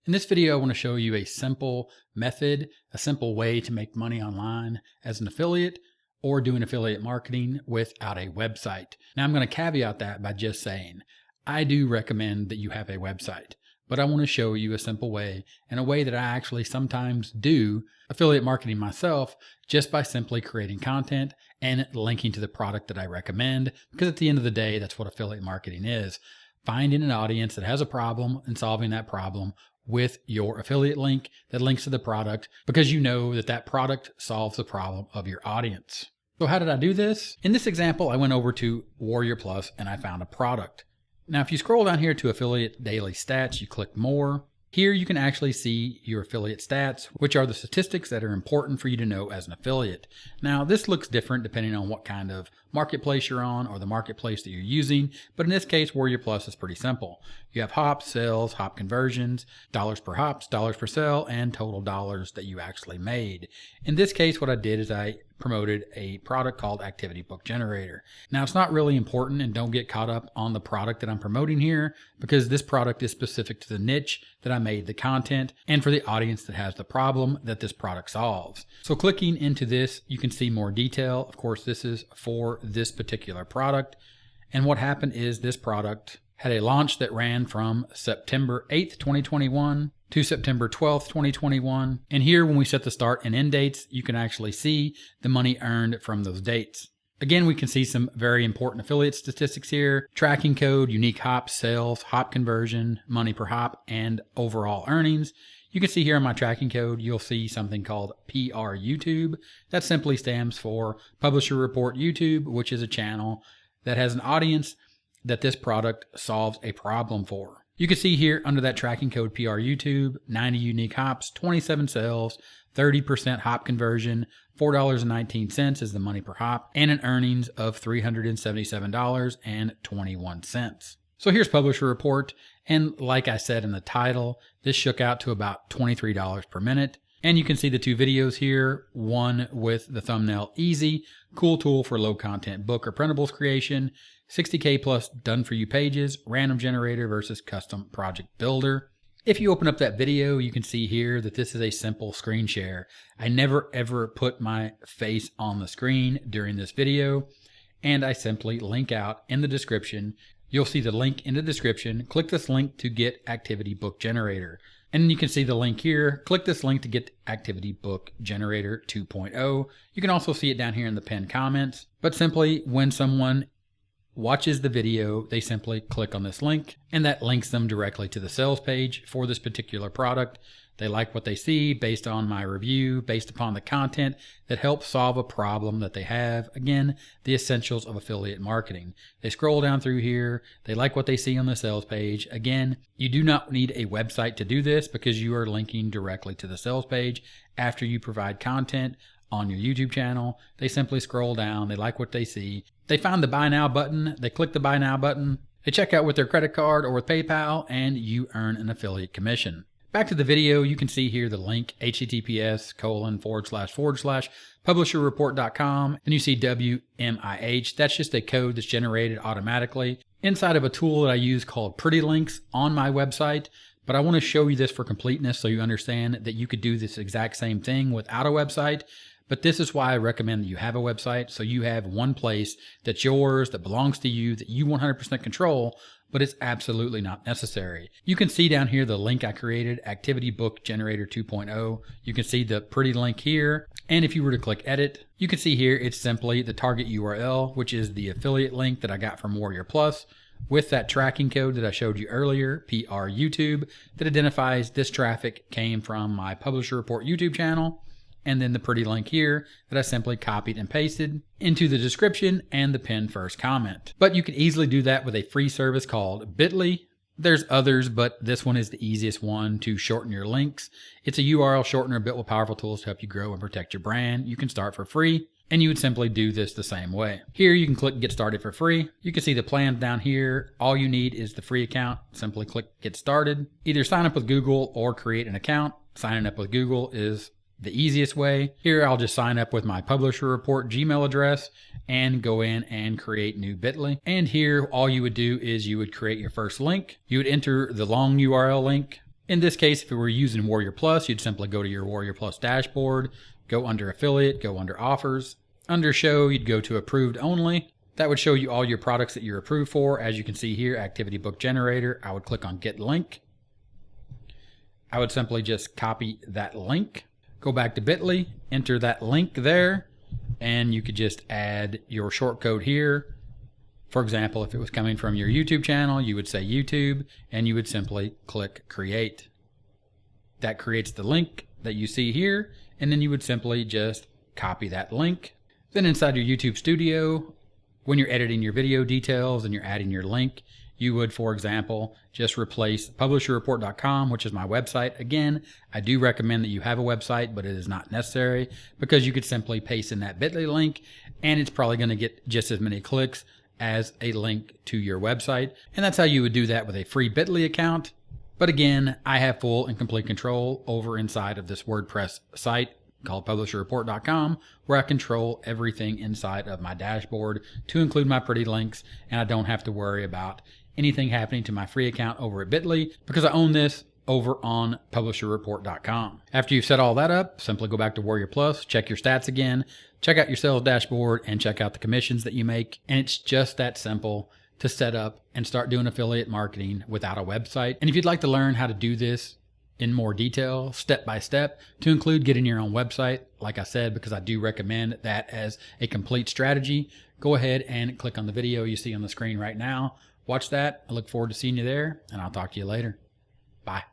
In this video, I want to show you a simple method, a simple way to make money online as an affiliate or doing affiliate marketing without a website. Now, I'm going to caveat that by just saying, I do recommend that you have a website, but I want to show you a simple way and a way that I actually sometimes do affiliate marketing myself just by simply creating content and linking to the product that I recommend. Because at the end of the day, that's what affiliate marketing is. Finding an audience that has a problem and solving that problem with your affiliate link that links to the product because you know that that product solves the problem of your audience. So how did I do this? In this example, I went over to Warrior Plus and I found a product. Now, if you scroll down here to Affiliate Daily Stats, you click More. Here you can actually see your affiliate stats, which are the statistics that are important for you to know as an affiliate. Now, this looks different depending on what kind of marketplace you're on or the marketplace that you're using, but in this case, Warrior Plus is pretty simple. You have hops, sales, hop conversions, dollars per hops, dollars per sale, and total dollars that you actually made. In this case, what I did is I promoted a product called Activity Book Generator. Now, it's not really important, and don't get caught up on the product that I'm promoting here because this product is specific to the niche that I made the content and for the audience that has the problem that this product solves. So clicking into this, you can see more detail. Of course, this is for this particular product. And what happened is this product had a launch that ran from September 8th, 2021 to September 12th, 2021. And here, when we set the start and end dates, you can actually see the money earned from those dates. Again, we can see some very important affiliate statistics here: tracking code, unique hops, sales, hop conversion, money per hop, and overall earnings. You can see here in my tracking code, you'll see something called PR YouTube. That simply stands for Publisher Report YouTube, which is a channel that has an audience that this product solves a problem for. You can see here under that tracking code PR YouTube, 90 unique hops, 27 sales, 30% hop conversion, $4.19 is the money per hop, and an earnings of $377.21. So here's Publisher Report, and like I said in the title, this shook out to about $23 per minute. And you can see the two videos here, one with the thumbnail Easy, cool tool for low content book or printables creation, 60K plus done for you pages, random generator versus custom project builder. If you open up that video, you can see here that this is a simple screen share. I never ever put my face on the screen during this video, and I simply link out in the description. You'll see the link in the description. Click this link to get Activity Book Generator. And you can see the link here. Click this link to get Activity Book Generator 2.0. You can also see it down here in the pinned comments. But simply, when someone watches the video, they simply click on this link, and that links them directly to the sales page for this particular product. They like what they see based on my review, based upon the content that helps solve a problem that they have. Again, the essentials of affiliate marketing. They scroll down through here. They like what they see on the sales page. Again, you do not need a website to do this because you are linking directly to the sales page after you provide content on your YouTube channel. They simply scroll down. They like what they see. They find the Buy Now button. They click the Buy Now button. They check out with their credit card or with PayPal, and you earn an affiliate commission. Back to the video, you can see here the link, https://publisherreport.com, and you see WMIH. That's just a code that's generated automatically inside of a tool that I use called Pretty Links on my website. But I want to show you this for completeness so you understand that you could do this exact same thing without a website. But this is why I recommend that you have a website, so you have one place that's yours, that belongs to you, that you 100% control, but it's absolutely not necessary. You can see down here the link I created, Activity Book Generator 2.0. You can see the pretty link here. And if you were to click edit, you can see here it's simply the target URL, which is the affiliate link that I got from Warrior Plus, with that tracking code that I showed you earlier, PR YouTube, that identifies this traffic came from my Publisher Report YouTube channel. And then the pretty link here that I simply copied and pasted into the description and the pinned first comment. But you can easily do that with a free service called Bitly. There's others, but this one is the easiest one to shorten your links. It's a URL shortener built with powerful tools to help you grow and protect your brand. You can start for free, and you would simply do this the same way. Here you can click Get Started for free. You can see the plans down here. All you need is the free account. Simply click Get Started. Either sign up with Google or create an account. Signing up with Google is the easiest way. Here I'll just sign up with my Publisher Report Gmail address and go in and create new Bitly. And here all you would do is you would create your first link. You would enter the long URL link In this case, if we were using Warrior Plus, you'd simply go to your Warrior Plus dashboard, go under Affiliate, go under Offers. Under Show, you'd go to Approved Only. That would show you all your products that you're approved for. As you can see here, Activity Book Generator. I would click on Get Link. I would simply just copy that link, go back to Bitly, enter that link there, and you could just add your short code here. For example, if it was coming from your YouTube channel, you would say YouTube, and you would simply click Create. That creates the link that you see here, and then you would simply just copy that link. Then inside your YouTube Studio, when you're editing your video details and you're adding your link, you would, for example, just replace publisherreport.com, which is my website. Again, I do recommend that you have a website, but it is not necessary because you could simply paste in that Bitly link and it's probably going to get just as many clicks as a link to your website. And that's how you would do that with a free Bitly account. But again, I have full and complete control over inside of this WordPress site called publisherreport.com, where I control everything inside of my dashboard to include my pretty links, and I don't have to worry about anything happening to my free account over at Bitly because I own this over on publisherreport.com. After you've set all that up, simply go back to Warrior Plus, check your stats again, check out your sales dashboard, and check out the commissions that you make. And it's just that simple to set up and start doing affiliate marketing without a website. And if you'd like to learn how to do this in more detail, step by step, to include getting your own website, like I said, because I do recommend that as a complete strategy, go ahead and click on the video you see on the screen right now. Watch that. I look forward to seeing you there, and I'll talk to you later. Bye.